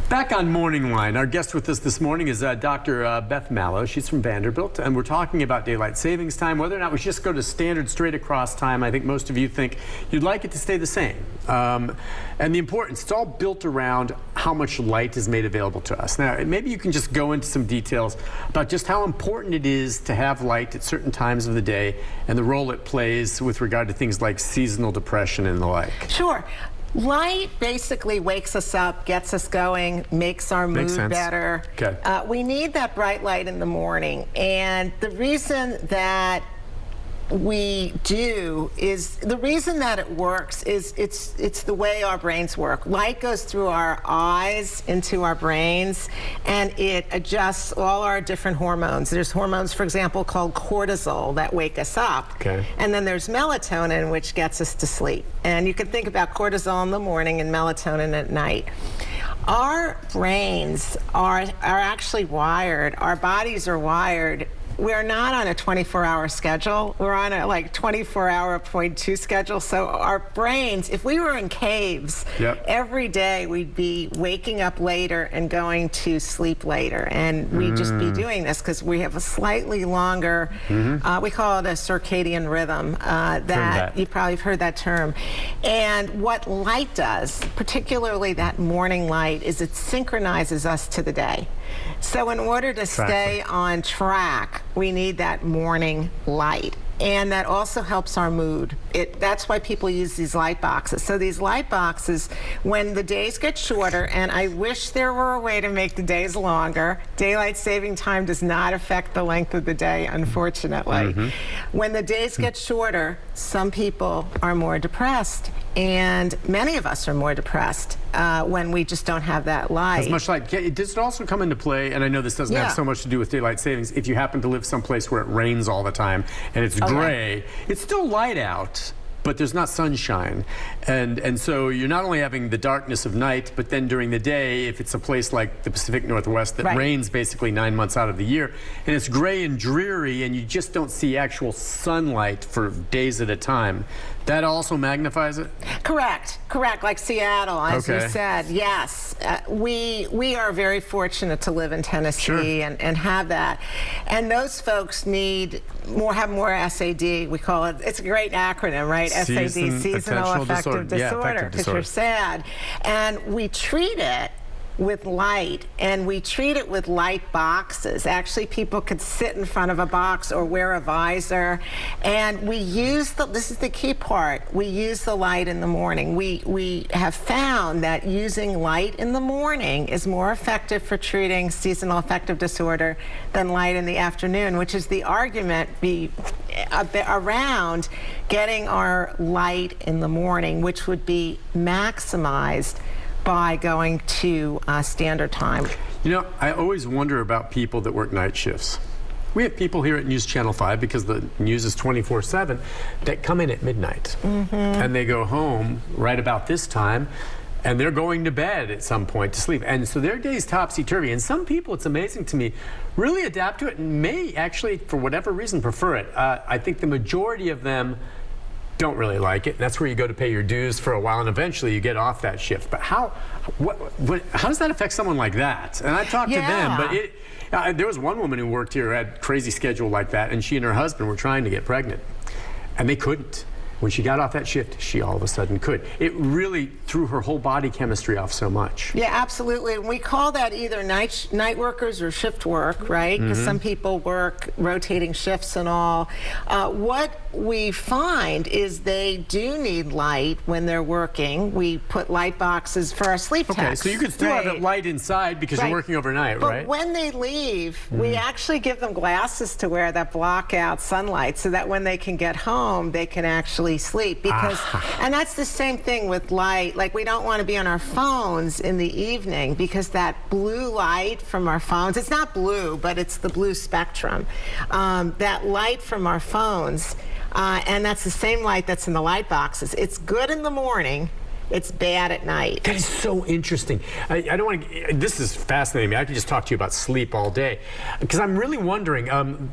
Back on MorningLine, our guest with us this morning is Dr. Beth Malow. She's from Vanderbilt, and we're talking about daylight savings time, whether or not we should just go to standard straight across time. I think most of you think you'd like it to stay the same. And the importance, it's all built around how much light is made available to us. Now, maybe you can just go into some details about just how important it is to have light at certain times of the day and the role it plays with regard to things like seasonal depression and the like. Sure. Light basically wakes us up, gets us going, makes our mood better. Okay. We need that bright light in the morning, and the reason that we do is, the reason that it works is it's the way our brains work. Light goes through our eyes into our brains, and it adjusts all our different hormones. There's hormones, for example, called cortisol that wake us up. Okay. And then there's melatonin, which gets us to sleep. And you can think about cortisol in the morning and melatonin at night. Our brains are actually wired, our bodies are wired. We're not on a 24-hour schedule. We're on a 24-hour 0.2 schedule. So our brains, if we were in caves, every day we'd be waking up later and going to sleep later. And we'd just be doing this because we have a slightly longer, we call it a circadian rhythm. You probably have heard that term. And what light does, particularly that morning light, is it synchronizes us to the day. So in order to stay on track, we need that morning light. And that also helps our mood. That's why people use these light boxes. So these light boxes, when the days get shorter, and I wish there were a way to make the days longer, daylight saving time does not affect the length of the day, unfortunately. When the days get shorter, some people are more depressed, and many of us are more depressed when we just don't have that light. As much light. Does it also come into play, and I know this doesn't have so much to do with daylight savings, if you happen to live someplace where it rains all the time and it's gray, it's still light out, but there's not sunshine. And so you're not only having the darkness of night, but then during the day, if it's a place like the Pacific Northwest that rains basically 9 months out of the year, and it's gray and dreary, and you just don't see actual sunlight for days at a time, that also magnifies it? Correct, like Seattle, as you said, yes. We are very fortunate to live in Tennessee and have that. And those folks have more SAD, we call it. It's a great acronym, right? SAD, Seasonal Affective Disorder, because you're sad. And we treat it with light, and we treat it with light boxes. Actually, people could sit in front of a box or wear a visor, and we use this is the key part, we use the light in the morning. We have found that using light in the morning is more effective for treating seasonal affective disorder than light in the afternoon, which is the argument around getting our light in the morning, which would be maximized by going to standard time. You know, I always wonder about people that work night shifts. We have people here at News Channel 5, because the news is 24/7, that come in at midnight. And they go home right about this time, and they're going to bed at some point to sleep. And so their day's topsy-turvy. And some people, it's amazing to me, really adapt to it and may actually, for whatever reason, prefer it. I think the majority of them don't really like it. That's where you go to pay your dues for a while, and eventually you get off that shift. But how does that affect someone like that? And I talked to them, but there was one woman who worked here who had a crazy schedule like that, and she and her husband were trying to get pregnant, and they couldn't. When she got off that shift, she all of a sudden could. It really threw her whole body chemistry off so much. Yeah, absolutely. And we call that either night workers or shift work, right? Because some people work rotating shifts and all. What we find is they do need light when they're working. We put light boxes for our sleep techs. Okay, so you could still have that light inside because you're working overnight, right? But when they leave, we actually give them glasses to wear that block out sunlight, so that when they can get home, they can actually sleep. Because, and that's the same thing with light. Like, we don't want to be on our phones in the evening, because that blue light from our phones, it's not blue, but it's the blue spectrum. That light from our phones, and that's the same light that's in the light boxes. It's good in the morning. It's bad at night. That is so interesting. I don't want to, this is fascinating. I could just talk to you about sleep all day, because I'm really wondering,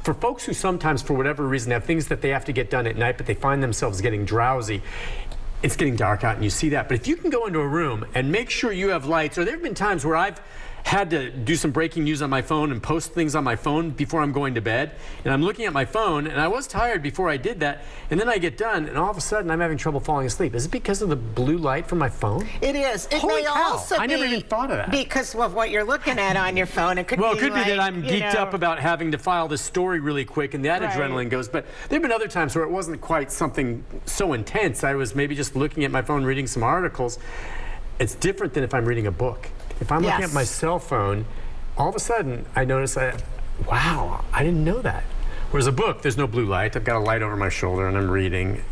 for folks who sometimes, for whatever reason, have things that they have to get done at night, but they find themselves getting drowsy, it's getting dark out and you see that. But if you can go into a room and make sure you have lights, or there have been times where I've had to do some breaking news on my phone and post things on my phone before I'm going to bed. And I'm looking at my phone, and I was tired before I did that. And then I get done, and all of a sudden I'm having trouble falling asleep. Is it because of the blue light from my phone? It is. It Holy may cow. also I be never even thought of that. because of what you're looking at on your phone. It could Well, be it could be that I'm you geeked know, up about having to file this story really quick, and that Right. adrenaline goes. But there have been other times where it wasn't quite something so intense. I was maybe just looking at my phone, reading some articles. It's different than if I'm reading a book. If I'm looking Yes. at my cell phone, all of a sudden I notice wow, I didn't know that. Whereas a book, there's no blue light. I've got a light over my shoulder and I'm reading.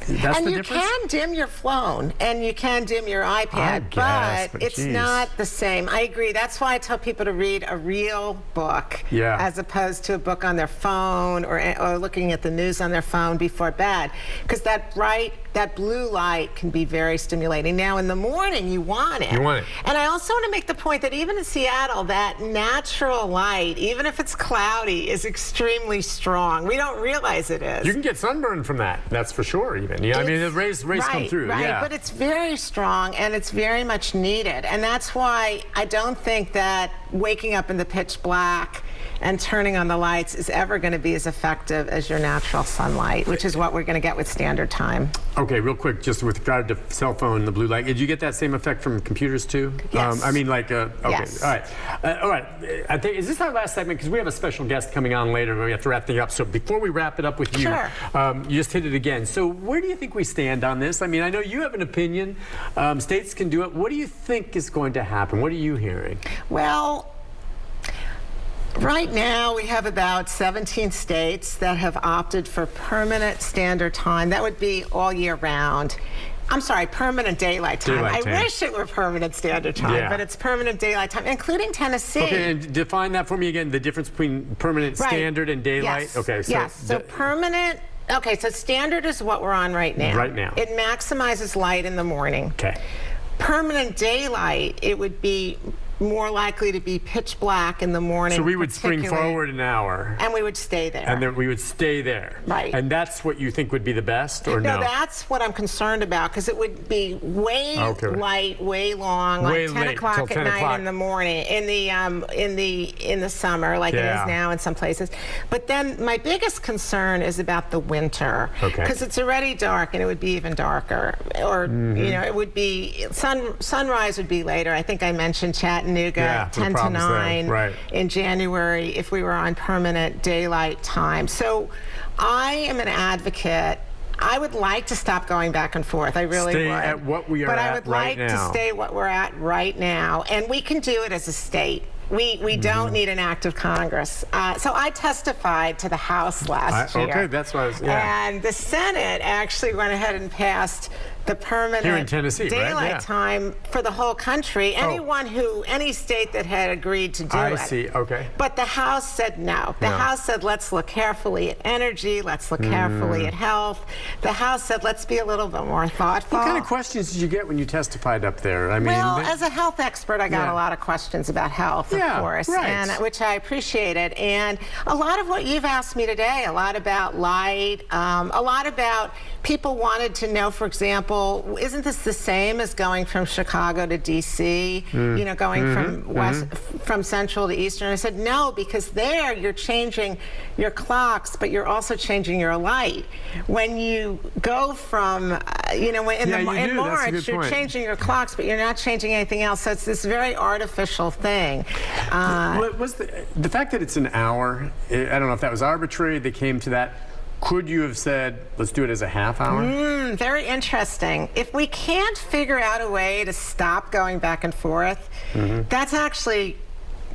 That's and the you difference? can dim your phone and you can dim your iPad, guess, but it's geez. not the same. I agree. That's why I tell people to read a real book as opposed to a book on their phone or looking at the news on their phone before bed. Because that blue light can be very stimulating. Now, in the morning, you want it. You want it. And I also want to make the point that even in Seattle, that natural light, even if it's cloudy, is extremely strong. We don't realize it is. You can get sunburned from that. That's for sure. Even I mean, the rays come through. Right, yeah. but it's very strong and it's very much needed, and that's why I don't think that waking up in the pitch black and turning on the lights is ever going to be as effective as your natural sunlight, which is what we're going to get with standard time. Okay, real quick, just with regard to cell phone, the blue light, did you get that same effect from computers too? Yes. I mean, like, okay, Yes. all right. I think, is this our last segment? Because we have a special guest coming on later, but we have to wrap things up. So before we wrap it up with you, Sure. You just hit it again. So where do you think we stand on this? I mean, I know you have an opinion. States can do it. What do you think is going to happen? What are you hearing? Well, right now, we have about 17 states that have opted for permanent standard time. That would be all year round. I'm sorry, permanent daylight time. I wish it were permanent standard time, but it's permanent daylight time, including Tennessee. Okay, and define that for me again, the difference between permanent standard and daylight. Yes. Okay, so, so permanent. Okay, so standard is what we're on right now. Right now. It maximizes light in the morning. Okay. Permanent daylight, it would be more likely to be pitch black in the morning. So we would spring forward an hour. And we would stay there. And then we would stay there. Right. And that's what you think would be the best, or no? No, that's what I'm concerned about, because it would be way light, way long, way like 10 late, o'clock till at 10 night o'clock. in the morning, in the summer, like it is now in some places. But then my biggest concern is about the winter, because it's already dark, and it would be even darker, or you know, it would be sunrise would be later. I think I mentioned Chattanooga, 10 to 9 in January if we were on permanent daylight time. So I am an advocate. I would like to stop going back and forth. I really would. Stay at what we are but at I would right like now. to stay what we're at right now. And we can do it as a state. We don't need an act of Congress. So I testified to the House last year. Okay, that's what I was, And the Senate actually went ahead and passed the permanent here in Tennessee, daylight time for the whole country. Any state that had agreed to do it. I see, okay. But the House said no. The House said, let's look carefully at energy, let's look carefully at health. The House said, let's be a little bit more thoughtful. What kind of questions did you get when you testified up there? I mean, well, as a health expert, I got a lot of questions about health, of course, and which I appreciated. And a lot of what you've asked me today, a lot about light, a lot about people wanted to know, for example, isn't this the same as going from Chicago to D.C., you know, going from central to eastern? I said, no, because there you're changing your clocks, but you're also changing your light. When you go from, you know, in March, you're changing your clocks, but you're not changing anything else. So it's this very artificial thing. Was the fact that it's an hour, I don't know if that was arbitrary, they came to that. Could you have said, let's do it as a half hour? Very interesting. If we can't figure out a way to stop going back and forth, that's actually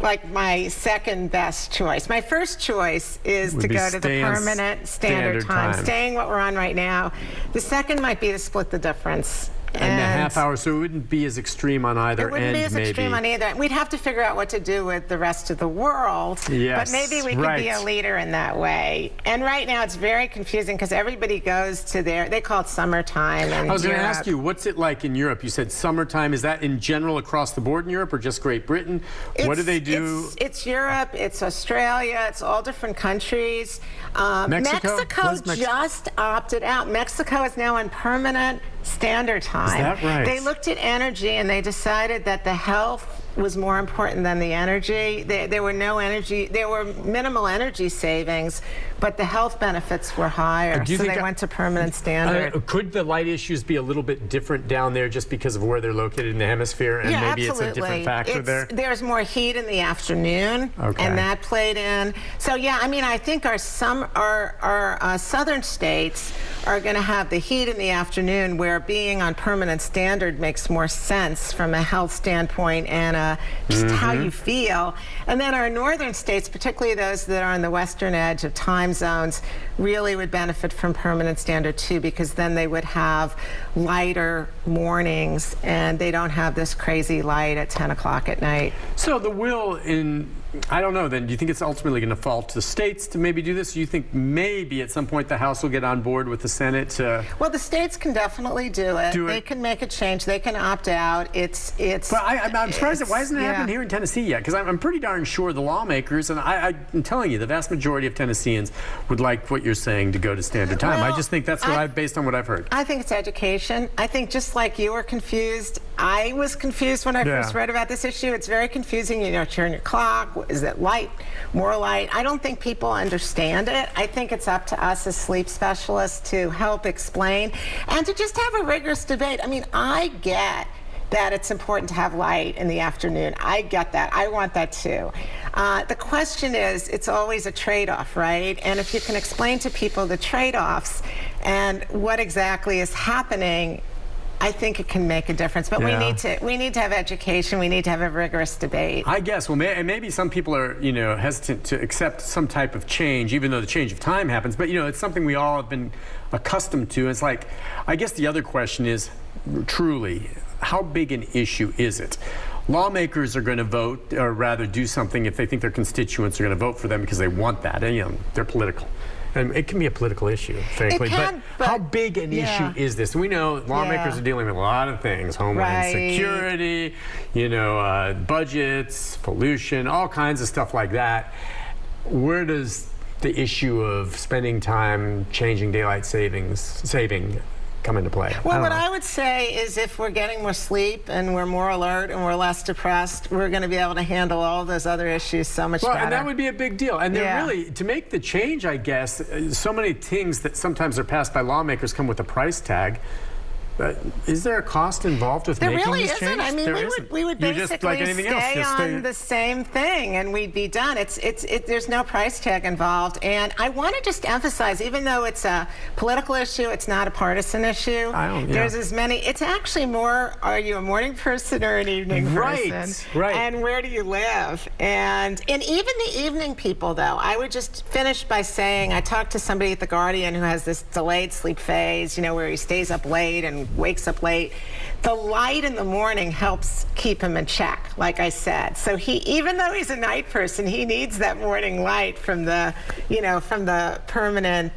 like my second best choice. My first choice is to go to the permanent standard time, staying what we're on right now. The second might be to split the difference. And a half hour, so it wouldn't be as extreme on either end, maybe. It wouldn't be as extreme on either. We'd have to figure out what to do with the rest of the world. Yes, but maybe we could be a leader in that way. And right now it's very confusing because everybody goes to they call it summertime. I was going to ask you, what's it like in Europe? You said summertime. Is that in general across the board in Europe or just Great Britain? What do they do? It's Europe, it's Australia, it's all different countries. Mexico just opted out. Mexico is now on permanent Standard Time. Is that right? They looked at energy and they decided that the health was more important than the energy. There were minimal energy savings, but the health benefits were higher. So they went to permanent standard. Could the light issues be a little bit different down there just because of where they're located in the hemisphere, and maybe absolutely. It's a different factor there? There's more heat in the afternoon, and that played in. So yeah, I mean, I think our southern states are going to have the heat in the afternoon, where being on permanent standard makes more sense from a health standpoint and just how you feel. And then our northern states, particularly those that are on the western edge of time zones, really would benefit from permanent standard too, because then they would have lighter mornings and they don't have this crazy light at 10 o'clock at night. So the will I don't know then, do you think it's ultimately going to fall to the states to maybe do this? Do you think maybe at some point the House will get on board with the Senate to... Well, the states can definitely do it. They can make a change. They can opt out. But I'm surprised why hasn't it happened here in Tennessee yet? Because I'm pretty darn sure the lawmakers, and I'm telling you, the vast majority of Tennesseans would like what you're saying to go to standard time. Well, I just think that's based on what I've heard. I think it's education. I think just like you were confused, I was confused when I first read about this issue. It's very confusing. You know, turn your clock. Is it light? More light? I don't think people understand it. I think it's up to us as sleep specialists to help explain and to just have a rigorous debate. I mean, I get that it's important to have light in the afternoon. I get that. I want that too. The question is, it's always a trade-off, right? And if you can explain to people the trade-offs and what exactly is happening, I think it can make a difference, but we need to have education. We need to have a rigorous debate. I guess. Well, maybe some people are, hesitant to accept some type of change, even though the change of time happens. But it's something we all have been accustomed to. It's like, I guess the other question is, truly, how big an issue is it? Lawmakers are going to vote, or rather do something if they think their constituents are going to vote for them because they want that, and they're political. And it can be a political issue, frankly. But how big an issue is this? We know lawmakers are dealing with a lot of things: homeland security, budgets, pollution, all kinds of stuff like that. Where does the issue of spending time changing daylight saving come into play? Well, what I would say is if we're getting more sleep and we're more alert and we're less depressed, we're going to be able to handle all those other issues so much better. And that would be a big deal. And they're really, to make the change, I guess, so many things that sometimes are passed by lawmakers come with a price tag. Is there a cost involved with making this change? There really isn't. I mean, we would basically stay on the same thing and we'd be done. There's no price tag involved. And I want to just emphasize, even though it's a political issue, it's not a partisan issue. There's as many. It's actually more, are you a morning person or an evening person? Right. And where do you live? And even the evening people, though, I would just finish by saying, I talked to somebody at The Guardian who has this delayed sleep phase, where he stays up late and wakes up late. The light in the morning helps keep him in check, like I said. So even though he's a night person, he needs that morning light from the permanent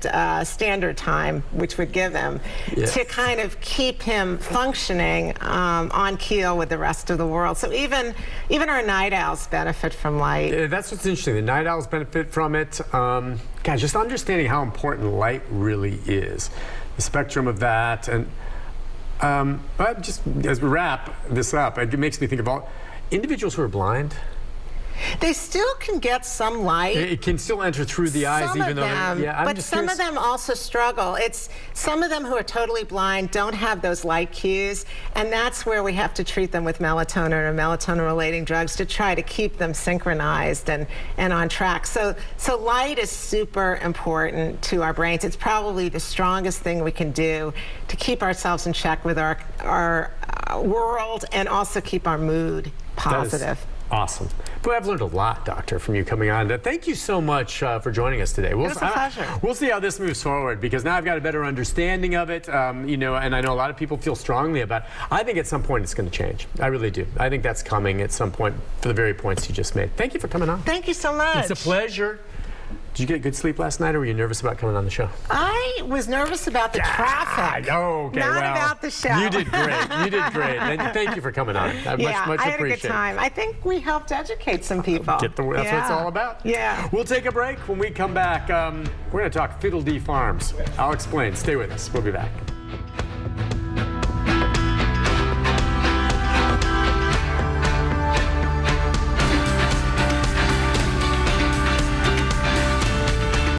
standard time, which would give him to kind of keep him functioning on keel with the rest of the world. So even our night owls benefit from light. That's what's interesting. The night owls benefit from it. Guys, just understanding how important light really is, the spectrum of that, and. But just as we wrap this up, it makes me think of all individuals who are blind. They still can get some light. It can still enter through the eyes, even though. But some of them also struggle. Some of them who are totally blind don't have those light cues, and that's where we have to treat them with melatonin or melatonin-relating drugs to try to keep them synchronized and on track. So light is super important to our brains. It's probably the strongest thing we can do to keep ourselves in check with our world and also keep our mood positive. Awesome. Boy, I've learned a lot, Doctor, from you coming on. Thank you so much for joining us today. It was a pleasure. We'll see how this moves forward, because now I've got a better understanding of it, and I know a lot of people feel strongly about it. I think at some point it's going to change. I really do. I think that's coming at some point for the very points you just made. Thank you for coming on. Thank you so much. It's a pleasure. Did you get good sleep last night, or were you nervous about coming on the show? I was nervous about the traffic. Okay, not about the show. You did great. You did great. Thank you for coming on. Much I had appreciated. a good time. I think we helped educate some people. That's what it's all about. Yeah. We'll take a break. When we come back, we're going to talk Fiddle Dee Farms. I'll explain. Stay with us. We'll be back.